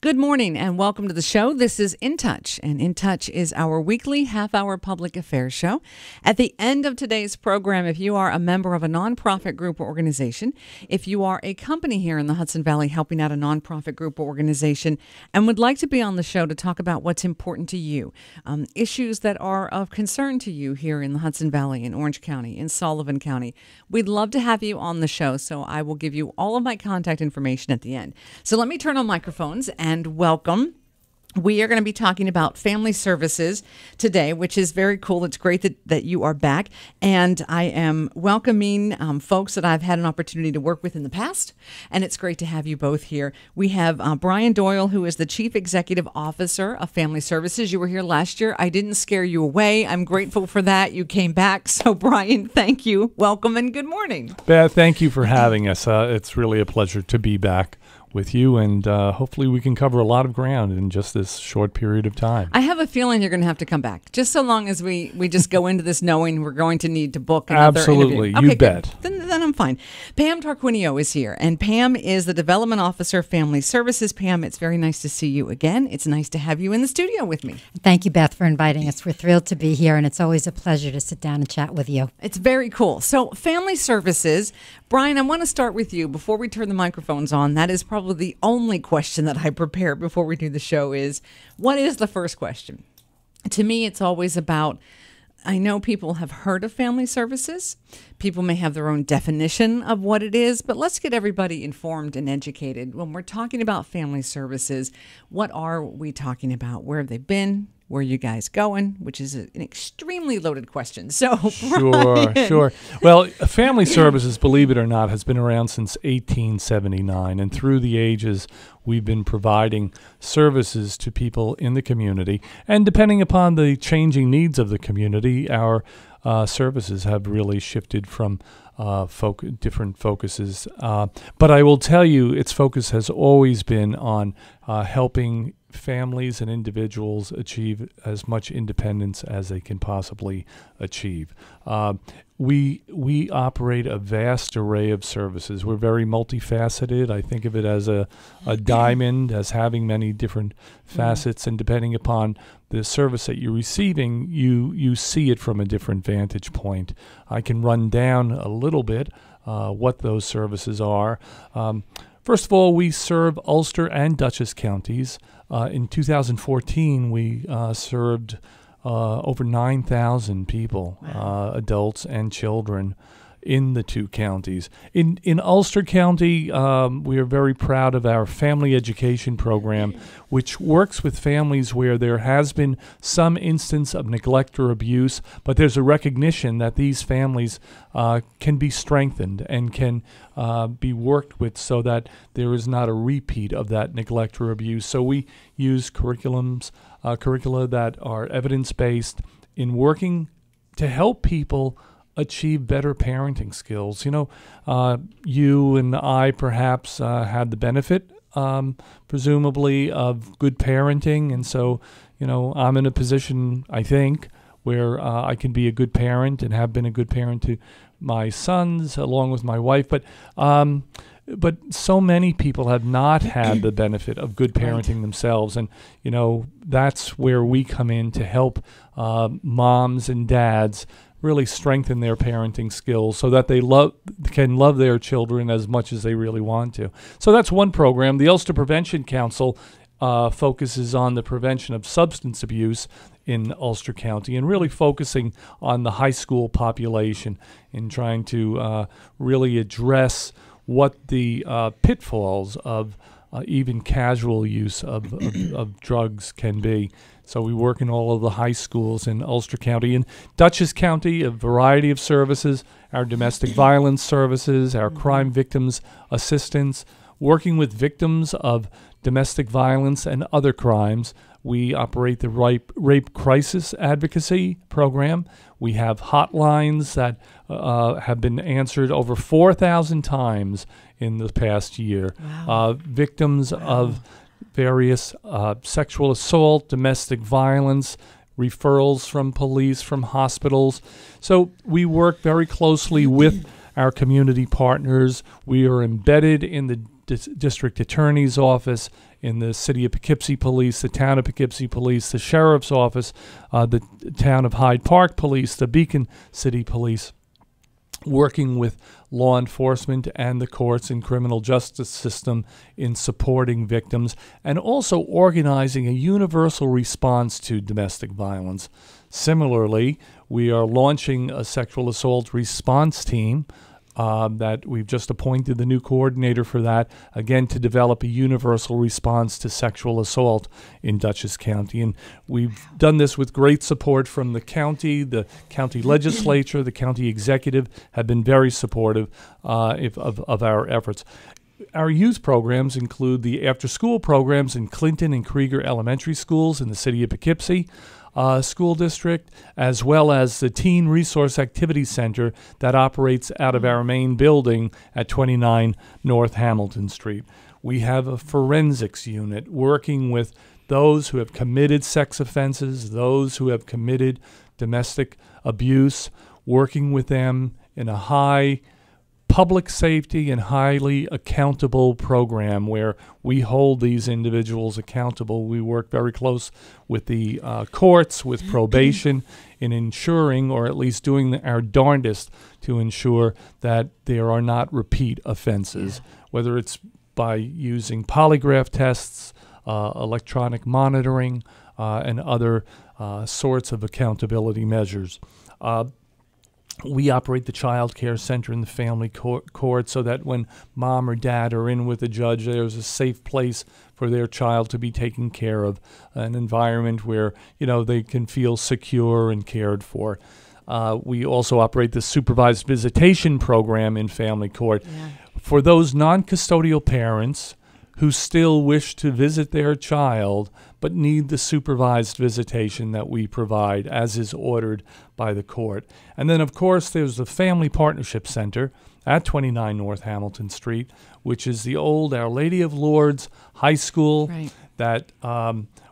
Good morning and welcome to the show. This is In Touch, and In Touch is our weekly half-hour public affairs show. At the end of today's program, if you are a member of a nonprofit group or organization, if you are a company here in the Hudson Valley helping out a nonprofit group or organization and would like to be on the show to talk about what's important to you, issues that are of concern to you here in the Hudson Valley, in Orange County, in Sullivan County, we'd love to have you on the show, so I will give you all of my contact information at the end. So let me turn on microphones and welcome. We are going to be talking about family services today, which is very cool. It's great that you are back. And I am welcoming folks that I've had an opportunity to work with in the past. And it's great to have you both here. We have Brian Doyle, who is the Chief Executive Officer of Family Services. You were here last year. I didn't scare you away. I'm grateful for that. You came back. So, Brian, thank you. Welcome and good morning. Beth, thank you for having us. It's really a pleasure to be back with you, and hopefully we can cover a lot of ground in just this short period of time. I have a feeling you're going to have to come back, just so long as we just go into this knowing we're going to need to book another Absolutely, interview. you bet. Then I'm fine. Pam Tarquinio is here, and Pam is the Development Officer of Family Services. Pam, it's very nice to see you again. It's nice to have you in the studio with me. Thank you, Beth, for inviting us. We're thrilled to be here, and it's always a pleasure to sit down and chat with you. It's very cool. So, Family Services, Brian, I want to start with you before we turn the microphones on. That is probably the only question that I prepare before we do the show is, what is the first question? To me, it's always about, I know people have heard of family services. People may have their own definition of what it is, but let's get everybody informed and educated. When we're talking about family services, what are we talking about? Where have they been? Where are you guys going? Which is an extremely loaded question. So, Sure. Well, family services, believe it or not, has been around since 1879. And through the ages, we've been providing services to people in the community. And depending upon the changing needs of the community, our services have really shifted from different focuses. But I will tell you, its focus has always been on helping families and individuals achieve as much independence as they can possibly achieve. We operate a vast array of services. We're very multifaceted. I think of it as a diamond, as having many different facets, and depending upon the service that you're receiving, you see it from a different vantage point. I can run down a little bit what those services are. First of all, we serve Ulster and Dutchess counties. In 2014, we served over 9,000 people, adults and children, in the two counties. In Ulster County, we are very proud of our family education program, which works with families where there has been some instance of neglect or abuse, but there's a recognition that these families can be strengthened and can be worked with so that there is not a repeat of that neglect or abuse. So we use curricula that are evidence-based in working to help people achieve better parenting skills. You know, you and I perhaps had the benefit, presumably, of good parenting. And so, you know, I'm in a position, I think, where I can be a good parent and have been a good parent to my sons along with my wife. But so many people have not had the benefit of good parenting themselves. And, you know, that's where we come in to help moms and dads really strengthen their parenting skills so that they can love their children as much as they really want to. So that's one program. The Ulster Prevention Council focuses on the prevention of substance abuse in Ulster County and really focusing on the high school population in trying to really address what the pitfalls of even casual use of drugs can be. So we work in all of the high schools in Ulster County. In Dutchess County, a variety of services, our domestic violence services, our crime victims assistance, working with victims of domestic violence and other crimes. We operate the rape crisis advocacy program. We have hotlines that have been answered over 4,000 times in the past year. Wow. Victims of various sexual assault, domestic violence, referrals from police, from hospitals. So we work very closely with our community partners. We are embedded in the district attorney's office, in the city of Poughkeepsie Police, the town of Poughkeepsie Police, the sheriff's office, the town of Hyde Park Police, the Beacon City Police, working with law enforcement and the courts and criminal justice system in supporting victims, and also organizing a universal response to domestic violence. Similarly, we are launching a sexual assault response team that we've just appointed the new coordinator for that, again, to develop a universal response to sexual assault in Dutchess County. And we've done this with great support from the county legislature, the county executive have been very supportive of our efforts. Our youth programs include the after-school programs in Clinton and Krieger elementary schools in the city of Poughkeepsie School District, as well as the Teen Resource Activity Center that operates out of our main building at 29 North Hamilton Street. We have a forensics unit working with those who have committed sex offenses, those who have committed domestic abuse, working with them in a high public safety and highly accountable program where we hold these individuals accountable. We work very close with the courts, with probation, in ensuring, or at least doing our darndest to ensure that there are not repeat offenses, whether it's by using polygraph tests, electronic monitoring, and other sorts of accountability measures. We operate the child care center in the family court so that when mom or dad are in with a judge, there's a safe place for their child to be taken care of, an environment where, they can feel secure and cared for. We also operate the supervised visitation program in family court. For those non-custodial parents who still wish to visit their child but need the supervised visitation that we provide as is ordered by the court. And then, of course, there's the Family Partnership Center at 29 North Hamilton Street, which is the old Our Lady of Lourdes High School that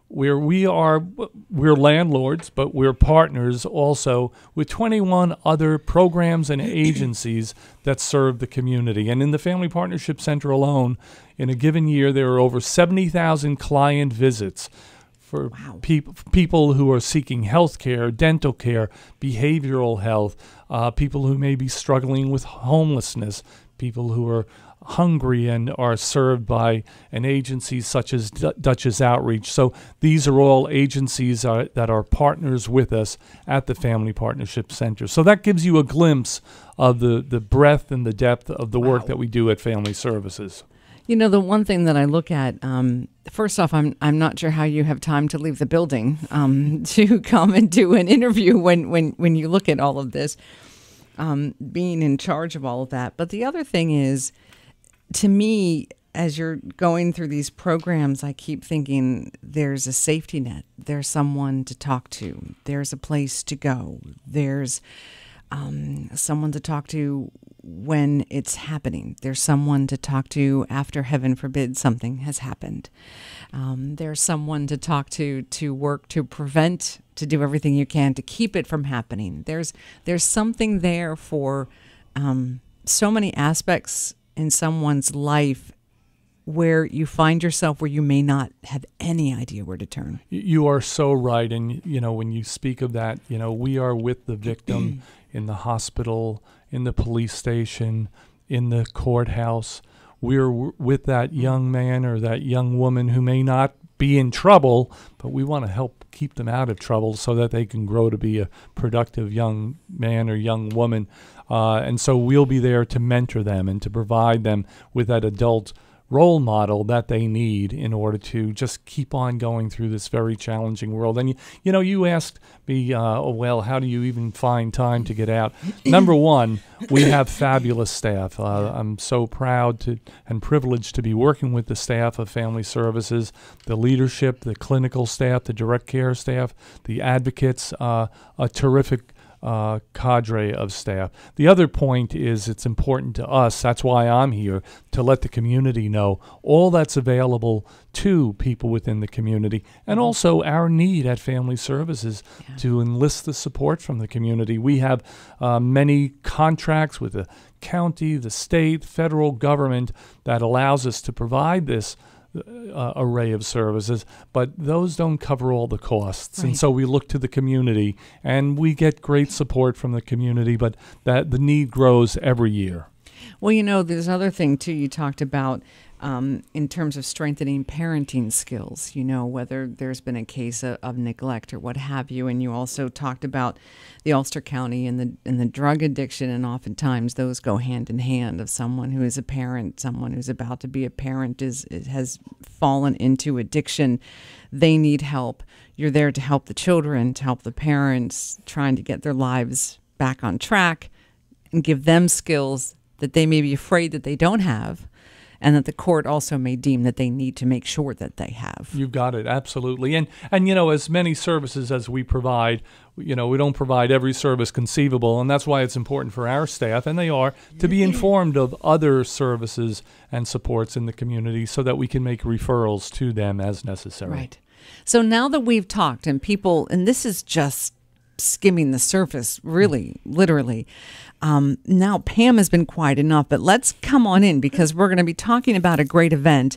where we're landlords, but we're partners also with 21 other programs and agencies that serve the community. And in the Family Partnership Center alone, in a given year, there are over 70,000 client visits for people who are seeking health care, dental care, behavioral health, people who may be struggling with homelessness, people who are hungry and are served by an agency such as Dutchess Outreach. So these are all agencies that are partners with us at the Family Partnership Center. So that gives you a glimpse of the breadth and the depth of the work that we do at Family Services. The one thing that I look at, first off, I'm not sure how you have time to leave the building to come and do an interview when you look at all of this, being in charge of all of that. But the other thing is, to me, as you're going through these programs, I keep thinking there's a safety net. There's someone to talk to. There's a place to go. There's someone to talk to when it's happening. There's someone to talk to after, heaven forbid, something has happened. There's someone to talk to work to prevent, to do everything you can to keep it from happening. There's something there for so many aspects in someone's life where you find yourself where you may not have any idea where to turn. You are so right. And, when you speak of that, we are with the victim in the hospital, in the police station, in the courthouse. We're with that young man or that young woman who may not be in trouble, but we want to help keep them out of trouble so that they can grow to be a productive young man or young woman. And so we'll be there to mentor them and to provide them with that adult role model that they need in order to just keep on going through this very challenging world. And, you asked me, how do you even find time to get out? Number one, we have fabulous staff. I'm so proud and privileged to be working with the staff of Family Services, the leadership, the clinical staff, the direct care staff, the advocates, a terrific cadre of staff. The other point is it's important to us, that's why I'm here, to let the community know all that's available to people within the community, and also our need at Family Services to enlist the support from the community. We have many contracts with the county, the state, federal government that allows us to provide this array of services, but those don't cover all the costs. Right. And so we look to the community, and we get great support from the community, but that the need grows every year. Well, there's another thing, too, you talked about in terms of strengthening parenting skills, whether there's been a case of neglect or what have you. And you also talked about the Ulster County and the drug addiction, and oftentimes those go hand in hand of someone who is a parent, someone who's about to be a parent has fallen into addiction. They need help. You're there to help the children, to help the parents, trying to get their lives back on track and give them skills that they may be afraid that they don't have, and that the court also may deem that they need to make sure that they have. You've got it, absolutely. And as many services as we provide, we don't provide every service conceivable, and that's why it's important for our staff, and they are, to be informed of other services and supports in the community so that we can make referrals to them as necessary. Right. So now that we've talked, and this is just skimming the surface, really, literally. Now, Pam has been quiet enough, but let's come on in, because we're going to be talking about a great event.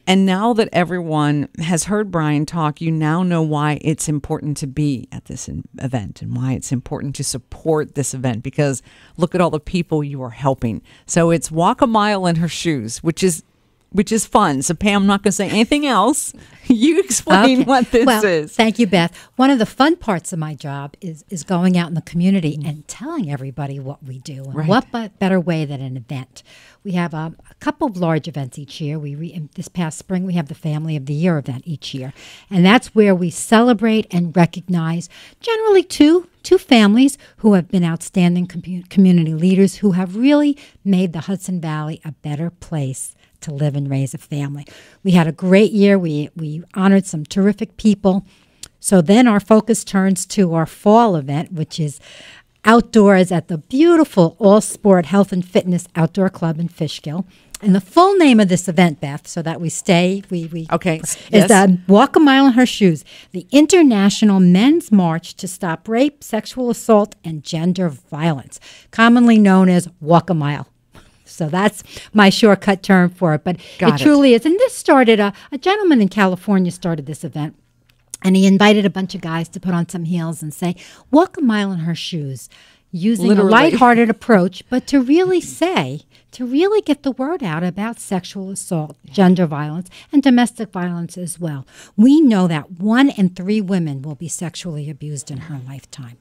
And now that everyone has heard Brian talk, you now know why it's important to be at this event and why it's important to support this event, because look at all the people you are helping. So it's Walk a Mile in Her Shoes, which is fun. So, Pam, I'm not going to say anything else. You explain what this is. Thank you, Beth. One of the fun parts of my job is going out in the community and telling everybody what we do. And what better way than an event? We have a couple of large events each year. This past spring, we have the Family of the Year event each year. And that's where we celebrate and recognize generally two families who have been outstanding community leaders who have really made the Hudson Valley a better place to live and raise a family. We had a great year. We honored some terrific people. So then our focus turns to our fall event, which is outdoors at the beautiful All Sport Health and Fitness Outdoor Club in Fishkill. And the full name of this event, Beth, so that we stay, is Walk a Mile in Her Shoes, the International Men's March to Stop Rape, Sexual Assault, and Gender Violence, commonly known as Walk a Mile. So that's my shortcut term for it. But it truly is. And this started, a gentleman in California started this event. And he invited a bunch of guys to put on some heels and say, walk a mile in her shoes, using a lighthearted approach, but to really get the word out about sexual assault, gender violence, and domestic violence as well. We know that 1 in 3 women will be sexually abused in her lifetime.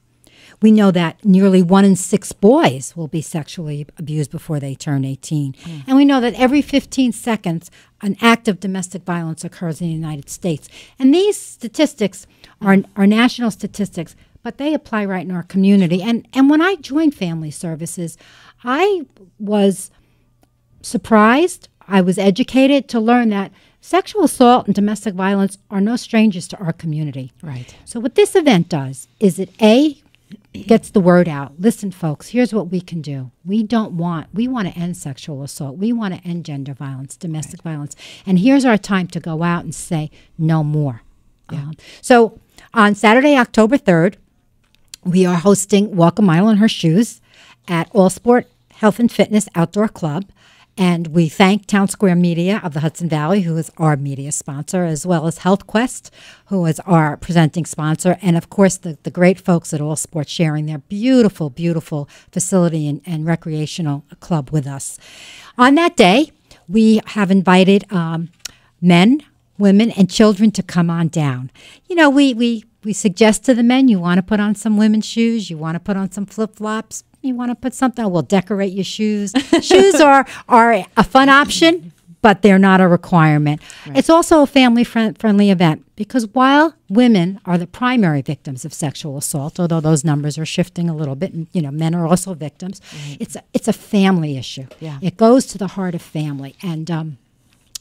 We know that nearly 1 in 6 boys will be sexually abused before they turn 18. And we know that every 15 seconds, an act of domestic violence occurs in the United States. And these statistics are national statistics, but they apply right in our community. And when I joined Family Services, I was surprised, I was educated to learn that sexual assault and domestic violence are no strangers to our community. Right. So what this event does is it gets the word out. Listen, folks, here's what we can do. We want to end sexual assault. We want to end gender violence, domestic violence. And here's our time to go out and say no more. Yeah. So on Saturday, October 3rd, we are hosting Walk a Mile in Her Shoes at All Sport Health and Fitness Outdoor Club. And we thank Town Square Media of the Hudson Valley, who is our media sponsor, as well as Health Quest, who is our presenting sponsor, and, of course, the great folks at All Sports sharing their beautiful, beautiful facility and recreational club with us. On that day, we have invited men, women, and children to come on down. You know, we suggest to the men, you want to put on some women's shoes, you want to put on some flip-flops, you want to put something, we'll decorate your shoes. Shoes are a fun option, but they're not a requirement. Right. It's also a family-friendly event because while women are the primary victims of sexual assault, although those numbers are shifting a little bit, and, men are also victims, it's a family issue. Yeah. It goes to the heart of family. And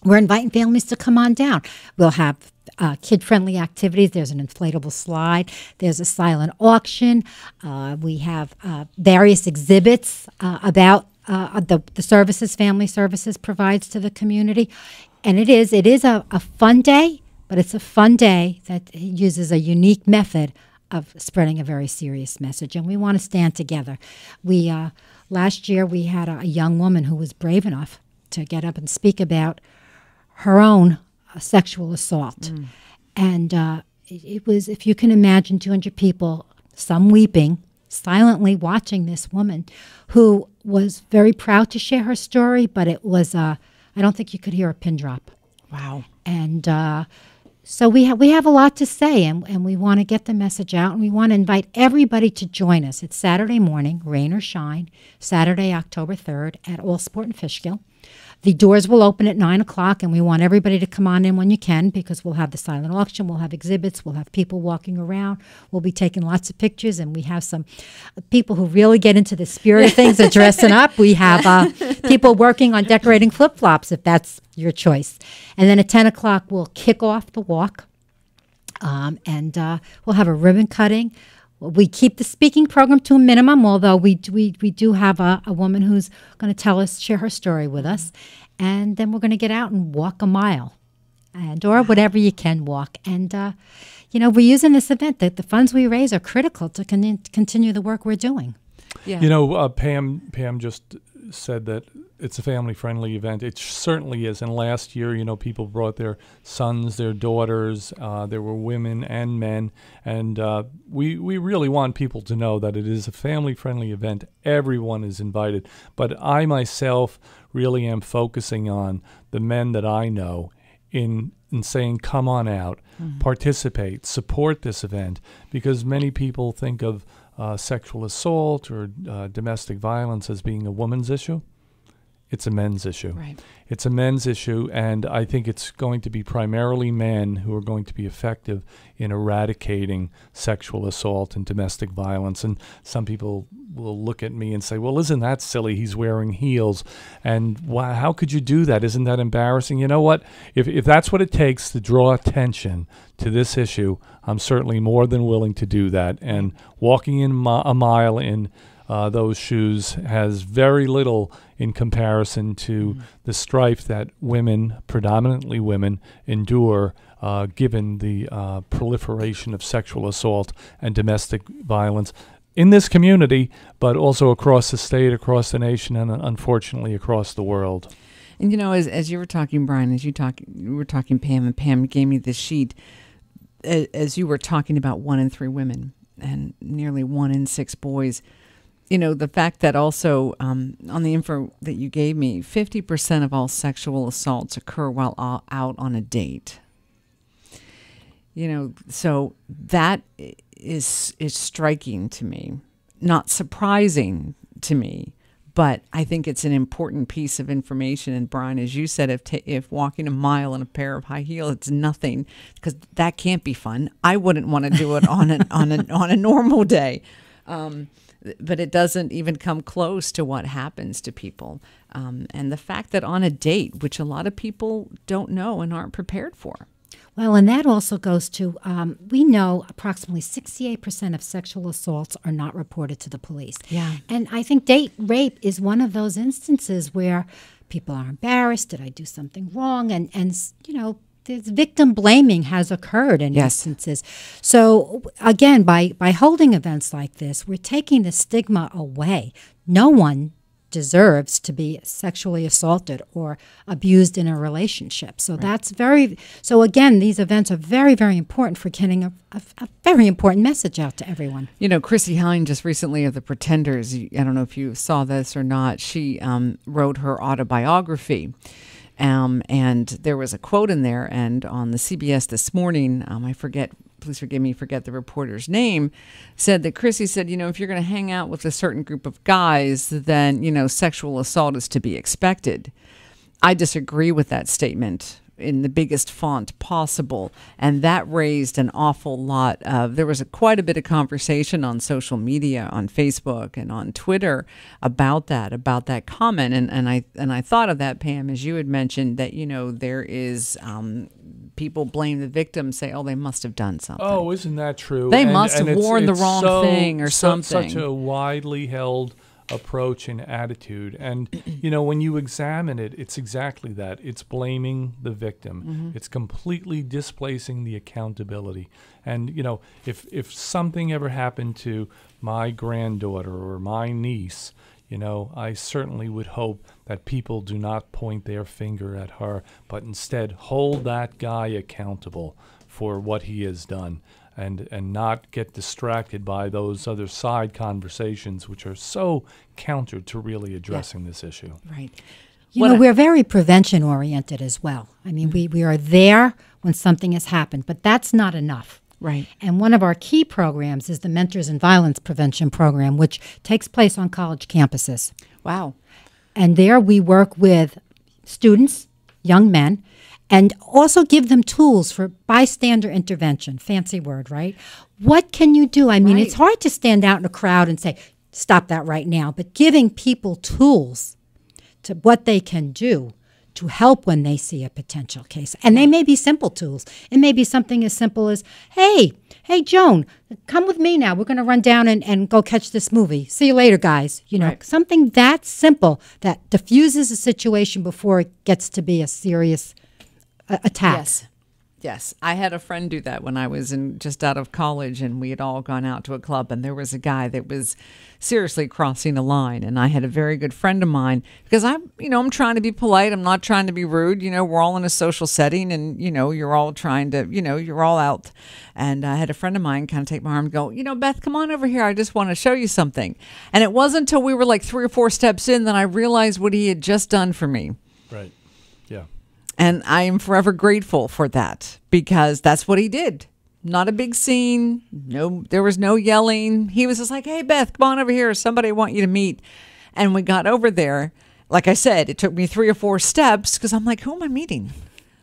we're inviting families to come on down. We'll have kid-friendly activities. There's an inflatable slide. There's a silent auction. We have various exhibits about the services Family Services provides to the community. And it is a fun day, but it's a fun day that uses a unique method of spreading a very serious message. And we want to stand together. Last year we had a young woman who was brave enough to get up and speak about her own sexual assault. And it was, if you can imagine, 200 people, some weeping, silently watching this woman who was very proud to share her story, but it was, I don't think you could hear a pin drop. Wow. And so we have a lot to say, and we want to get the message out, and we want to invite everybody to join us. It's Saturday morning, rain or shine, Saturday, October 3rd at All Sport in Fishkill. The doors will open at 9 o'clock, and we want everybody to come on in when you can, because we'll have the silent auction, we'll have exhibits, we'll have people walking around, we'll be taking lots of pictures, and we have some people who really get into the spirit of things and dressing up. We have people working on decorating flip-flops, if that's your choice. And then at 10 o'clock, we'll kick off the walk, and we'll have a ribbon cutting. We keep the speaking program to a minimum, although we do have a woman who's going to share her story with us. And then we're going to get out and walk a mile, or whatever you can walk. And, we're using this event that the funds we raise are critical to continue the work we're doing. Yeah. Pam just said that it's a family-friendly event. It certainly is. And last year, people brought their sons, their daughters. There were women and men. And we really want people to know that it is a family-friendly event. Everyone is invited. But I myself really am focusing on the men that I know in saying, come on out, participate, support this event, because many people think of sexual assault or domestic violence as being a woman's issue. It's a men's issue. Right. It's a men's issue, and I think it's going to be primarily men who are going to be effective in eradicating sexual assault and domestic violence. And some people will look at me and say, well, isn't that silly? He's wearing heels. And how could you do that? Isn't that embarrassing? You know what? If that's what it takes to draw attention to this issue, I'm certainly more than willing to do that. And walking in a mile in those shoes has very little in comparison to the strife that women, predominantly women, endure given the proliferation of sexual assault and domestic violence in this community, but also across the state, across the nation, and unfortunately across the world. And as you were talking, Brian, you were talking, Pam, and Pam gave me the sheet as you were talking about 1 in 3 women and nearly 1 in 6 boys. The fact that also on the info that you gave me, 50% of all sexual assaults occur while out on a date. So that is striking to me, not surprising to me, but I think it's an important piece of information. And Brian, as you said, if walking a mile in a pair of high heels, it's nothing, because that can't be fun. I wouldn't want to do it on a normal day. But it doesn't even come close to what happens to people. And the fact that on a date, which a lot of people don't know and aren't prepared for. Well, and that also goes to, we know approximately 68% of sexual assaults are not reported to the police. Yeah. And I think date rape is one of those instances where people are embarrassed. Did I do something wrong? And this victim blaming has occurred in instances. So again, by holding events like this, we're taking the stigma away. No one deserves to be sexually assaulted or abused in a relationship. So so again, these events are very, very important for getting a very important message out to everyone. Chrissy Hine just recently of the Pretenders, I don't know if you saw this or not, she wrote her autobiography. And there was a quote in there, and on the CBS this morning, please forgive me, forget the reporter's name, said that Chrissy said, if you're going to hang out with a certain group of guys, then, sexual assault is to be expected. I disagree with that statement in the biggest font possible. And that raised an awful lot of, there was quite a bit of conversation on social media, on Facebook and on Twitter about that comment. And I thought of that, Pam, as you had mentioned that, there is, people blame the victim, say, oh, they must have done something. Oh, isn't that true? They must have worn the wrong thing or something. Such a widely held approach and attitude. And, when you examine it, it's exactly that. It's blaming the victim. It's completely displacing the accountability. And, if something ever happened to my granddaughter or my niece, I certainly would hope that people do not point their finger at her, but instead hold that guy accountable for what he has done. And not get distracted by those other side conversations, which are so counter to really addressing this issue. Right. We're very prevention-oriented as well. I mean, we are there when something has happened, but that's not enough. Right. And one of our key programs is the Mentors in Violence Prevention Program, which takes place on college campuses. Wow. And there we work with students, young men, and also give them tools for bystander intervention. Fancy word, right? What can you do? I mean, It's hard to stand out in a crowd and say, stop that right now. But giving people tools to what they can do to help when they see a potential case. And they may be simple tools. It may be something as simple as, hey, Joan, come with me now. We're going to run down and go catch this movie. See you later, guys. Something that simple that diffuses a situation before it gets to be a serious attack. Yes. I had a friend do that when I was just out of college, and we had all gone out to a club, and there was a guy that was seriously crossing a line. And I had a very good friend of mine, because I'm trying to be polite. I'm not trying to be rude. We're all in a social setting, and, you're all trying to, you're all out. And I had a friend of mine kind of take my arm and go, Beth, come on over here. I just want to show you something. And it wasn't until we were like 3 or 4 steps in that I realized what he had just done for me. Right. Yeah. And I am forever grateful for that, because that's what he did. Not a big scene. No, there was no yelling. He was just like, hey, Beth, come on over here. Somebody I want you to meet. And we got over there. Like I said, it took me 3 or 4 steps, because I'm like, who am I meeting?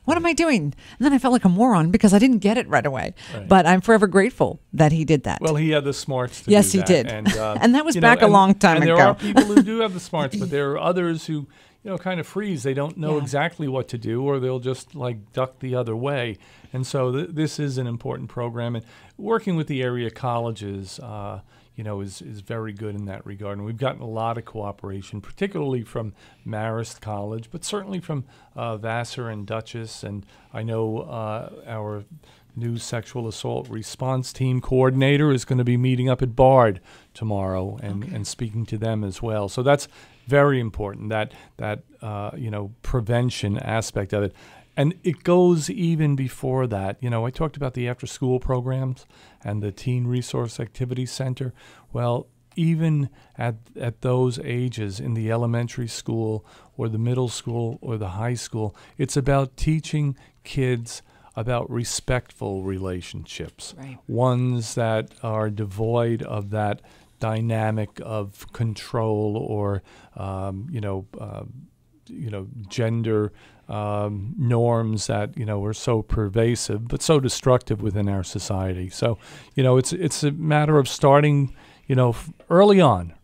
What am I doing? And then I felt like a moron because I didn't get it right away. Right. But I'm forever grateful that he did that. Well, he had the smarts to do that. Yes, he did. And, and that was back a long time ago. And there are people who do have the smarts, but there are others who kind of freeze. They don't know exactly what to do, or they'll just duck the other way. And so this is an important program. And working with the area colleges, is very good in that regard. And we've gotten a lot of cooperation, particularly from Marist College, but certainly from Vassar and Dutchess. And I know our new sexual assault response team coordinator is going to be meeting up at Bard tomorrow and speaking to them as well. So that's very important, that prevention aspect of it. And it goes even before that. I talked about the after-school programs and the Teen Resource Activity Center. Well, even at those ages in the elementary school or the middle school or the high school, it's about teaching kids about respectful relationships, ones that are devoid of that dynamic of control or gender norms that are so pervasive but so destructive within our society. So it's a matter of starting early on,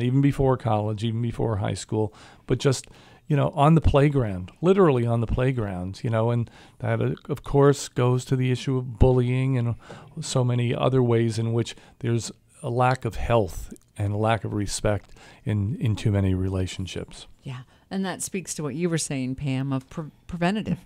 even before college, even before high school, but just on the playground, literally on the playground, and that, of course, goes to the issue of bullying and so many other ways in which there's a lack of health and a lack of respect in too many relationships. Yeah, and that speaks to what you were saying, Pam, of preventative,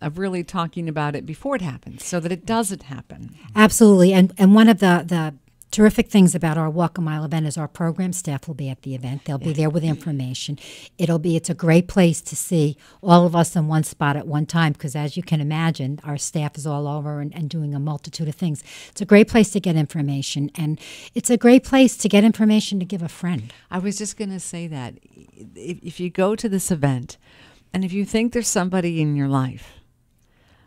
of really talking about it before it happens so that it doesn't happen. Absolutely, and one of the terrific things about our Walk a Mile event is our program staff will be at the event. They'll be there with information. It's a great place to see all of us in one spot at one time, because as you can imagine, our staff is all over and doing a multitude of things. It's a great place to get information, and it's a great place to get information to give a friend. I was just going to say that if you go to this event and if you think there's somebody in your life,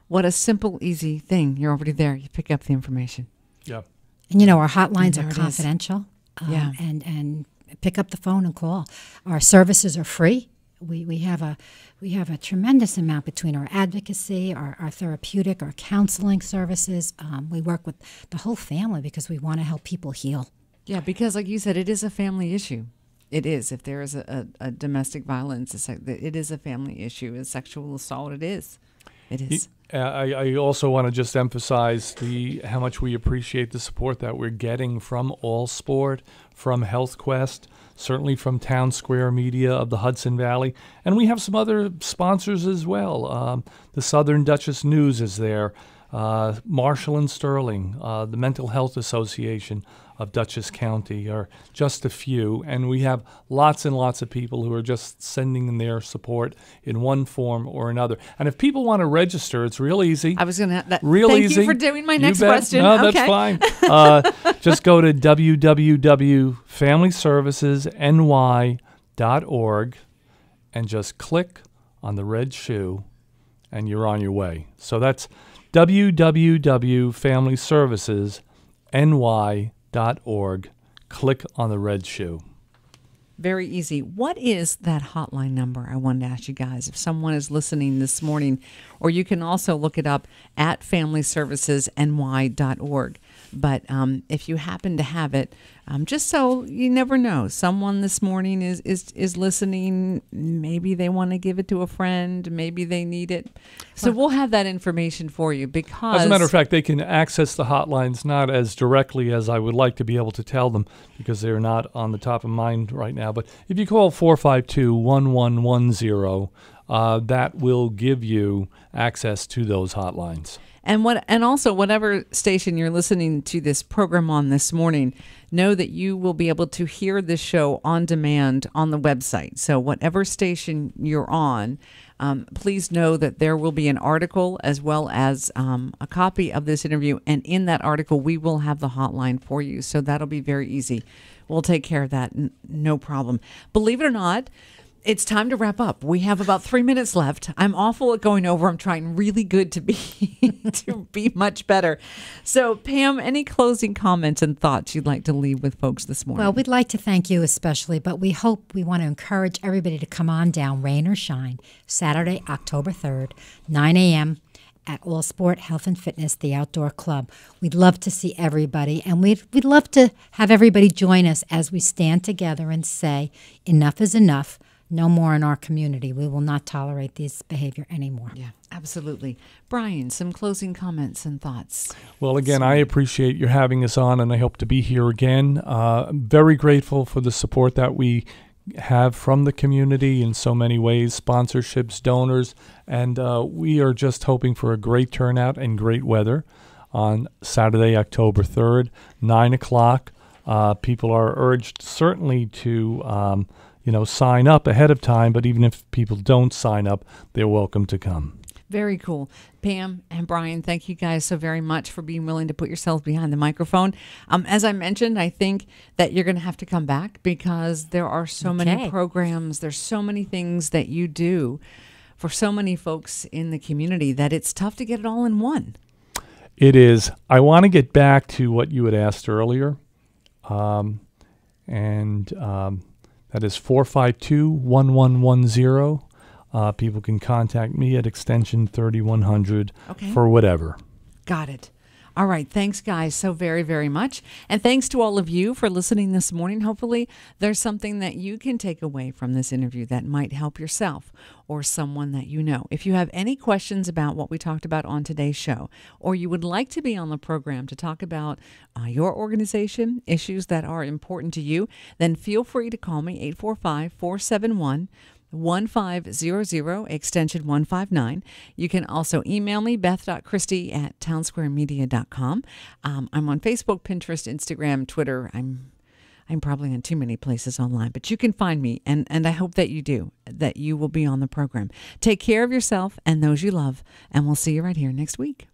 what a simple, easy thing. You're already there. You pick up the information. Yeah. And, our hotlines are confidential. Yeah. And pick up the phone and call. Our services are free. We have a tremendous amount between our advocacy, our therapeutic, our counseling services. We work with the whole family because we want to help people heal. Yeah, because like you said, it is a family issue. It is. If there is a domestic violence, it is a family issue. A sexual assault, it is. It is. I also want to just emphasize how much we appreciate the support that we're getting from All Sport, from HealthQuest, certainly from Town Square Media of the Hudson Valley. And we have some other sponsors as well. The Southern Dutchess News is there, Marshall and Sterling, the Mental Health Association of Dutchess County are just a few. And we have lots and lots of people who are just sending in their support in one form or another. And if people want to register, it's real easy. I was going to... Real easy. Thank you for doing my next bet. question. No, okay. that's fine. Just go to www.familyservicesny.org and just click on the red shoe, and you're on your way. So that's www.familyservicesny.org. Click on the red shoe. Very easy. What is that hotline number? I wanted to ask you guys if someone is listening this morning, or you can also look it up at familyservicesny.org. But if you happen to have it, just so you never know, someone this morning is listening. Maybe they want to give it to a friend. Maybe they need it. So we'll have that information for you because... As a matter of fact, they can access the hotlines not as directly as I would like to be able to tell them because they're not on the top of mind right now. But if you call 452-1110, that will give you access to those hotlines. And also, whatever station you're listening to this program on this morning, know that you will be able to hear this show on demand on the website. So whatever station you're on, please know that there will be an article as well as a copy of this interview. And in that article, we will have the hotline for you. So that'll be very easy. We'll take care of that. No problem. Believe it or not, it's time to wrap up. We have about 3 minutes left. I'm awful at going over. I'm trying really good to be to be much better. So, Pam, any closing comments and thoughts you'd like to leave with folks this morning? Well, we'd like to thank you especially, but we want to encourage everybody to come on down, rain or shine, Saturday, October 3rd, 9 a.m. at All Sport Health and Fitness, the Outdoor Club. We'd love to see everybody, and we'd love to have everybody join us as we stand together and say, enough is enough. No more in our community. We will not tolerate this behavior anymore. Yeah, absolutely. Brian, some closing comments and thoughts. Well, again, I appreciate you having us on, and I hope to be here again. Very grateful for the support that we have from the community in so many ways, sponsorships, donors, and we are just hoping for a great turnout and great weather on Saturday, October 3rd, 9 o'clock. People are urged certainly to sign up ahead of time, but even if people don't sign up, they're welcome to come. Very cool. Pam and Brian, thank you guys so very much for being willing to put yourselves behind the microphone. As I mentioned, I think that you're going to have to come back because there are so many programs, there's so many things that you do for so many folks in the community that it's tough to get it all in one. It is. I want to get back to what you had asked earlier, that is 452-1110. People can contact me at extension 3100 for whatever. Got it. All right. Thanks, guys, so very, very much. And thanks to all of you for listening this morning. Hopefully, there's something that you can take away from this interview that might help yourself or someone that you know. If you have any questions about what we talked about on today's show, or you would like to be on the program to talk about your organization, issues that are important to you, then feel free to call me, 845-471-1500, extension 159. You can also email me, beth.christie@townsquaremedia.com. I'm on Facebook, Pinterest, Instagram, Twitter. I'm probably in too many places online, but you can find me, and I hope that you do, that you will be on the program. Take care of yourself and those you love, and we'll see you right here next week.